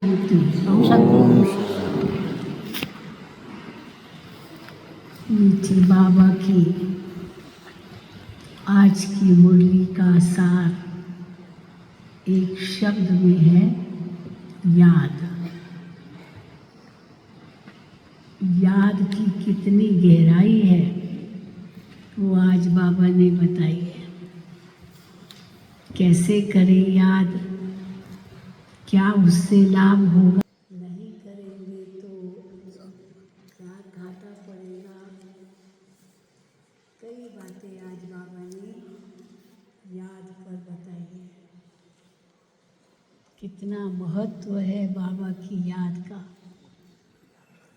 मीठे बाबा की आज की मुरली का सार एक शब्द में है, याद। याद की कितनी गहराई है वो आज बाबा ने बताई है। कैसे करें याद, क्या उससे लाभ होगा, नहीं करेंगे तो क्या घाटा पड़ेगा। कई बातें आज बाबा ने याद पर बताई है। कितना महत्व है बाबा की याद का।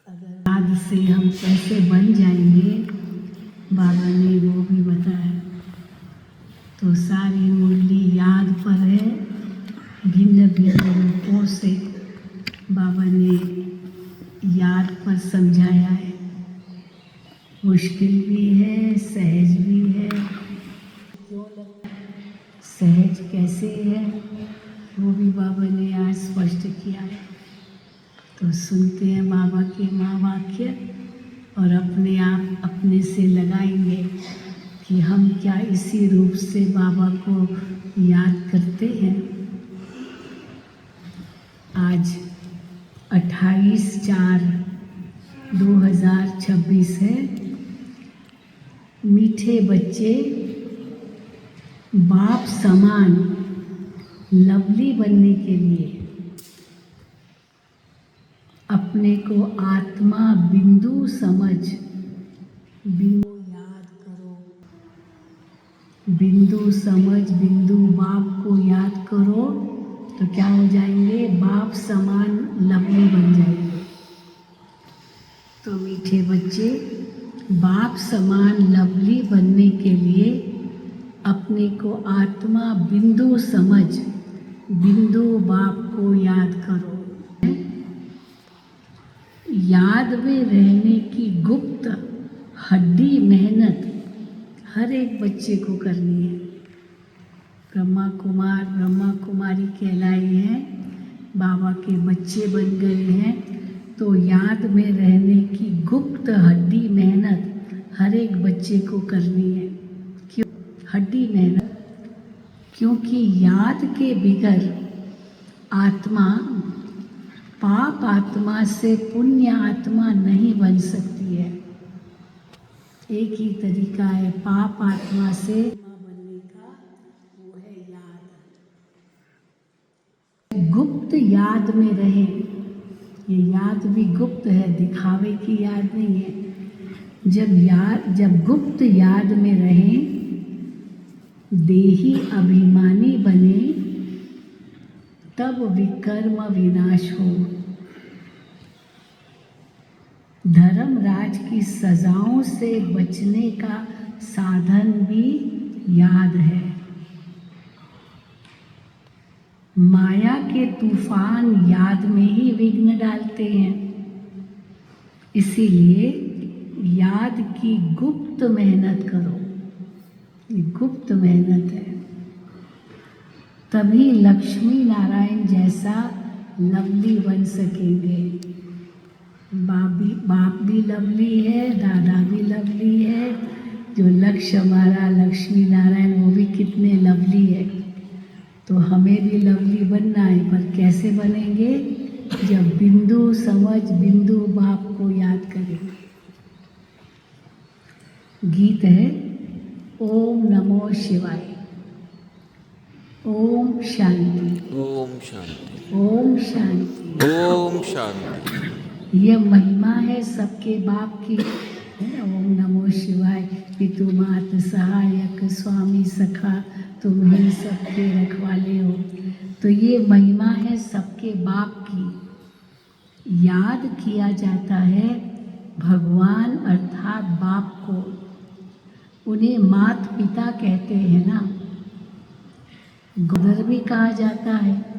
अगर याद से हम कैसे बन जाएंगे, बाबा ने वो भी बताया। तो सारी मुरली याद पर है। भिन्न भिन्न रूपों से बाबा ने याद पर समझाया है। मुश्किल भी है, सहज भी है। क्यों लगता है सहज कैसे है, वो भी बाबा ने आज स्पष्ट किया है। तो सुनते हैं बाबा के महावाक्य और अपने आप अपने से लगाएंगे कि हम क्या इसी रूप से बाबा को याद करते हैं। आज 28/4/2026 है। मीठे बच्चे बाप समान लवली बनने के लिए अपने को आत्मा बिंदु समझ, बिंदु याद करो। बिंदु समझ, बिंदु बाप को याद करो तो क्या हो जाएंगे, बाप समान लवली बन जाएंगे। तो मीठे बच्चे बाप समान लवली बनने के लिए अपने को आत्मा बिंदु समझ, बिंदु बाप को याद करो। याद में रहने की गुप्त हड्डी मेहनत हर एक बच्चे को करनी है। ब्रह्मा कुमार ब्रह्मा कुमारी कहलाए हैं, बाबा के बच्चे बन गए हैं। तो याद में रहने की गुप्त हड्डी मेहनत हर एक बच्चे को करनी है। क्यों हड्डी मेहनत? क्योंकि याद के बिगर आत्मा पाप आत्मा से पुण्य आत्मा नहीं बन सकती है। एक ही तरीका है पाप आत्मा से बनने का, वो है याद। गुप्त याद में रहे। ये याद भी गुप्त है, दिखावे की याद नहीं है। जब गुप्त याद में रहे, देही अभिमानी बने, तब विकर्म विनाश हो। धर्मराज की सजाओं से बचने का साधन भी याद है। माया के तूफान याद में ही विघ्न डालते हैं। इसीलिए याद की गुप्त मेहनत करो। ये गुप्त मेहनत है, तभी लक्ष्मी नारायण जैसा लवली बन सकेंगे। बाप भी लवली है, दादा भी लवली है। जो लक्ष्य हमारा लक्ष्मी नारायण वो भी कितने लवली है। तो हमें भी लवली बनना है, पर कैसे बनेंगे? जब बिंदु समझ, बिंदु बाप को याद करेंगे। गीत है ओम नमो शिवाय। ओम शांति, ओम शांति, ओम शांति, ओम शांति। ये महिमा है सबके बाप की, है। ओम नमो शिवाय। पितु मात सहायक स्वामी सखा, तुम ही सबके रखवाले हो। तो ये महिमा है सबके बाप की। याद किया जाता है भगवान अर्थात बाप को। उन्हें मात पिता कहते हैं ना। गोदर भी कहा जाता है।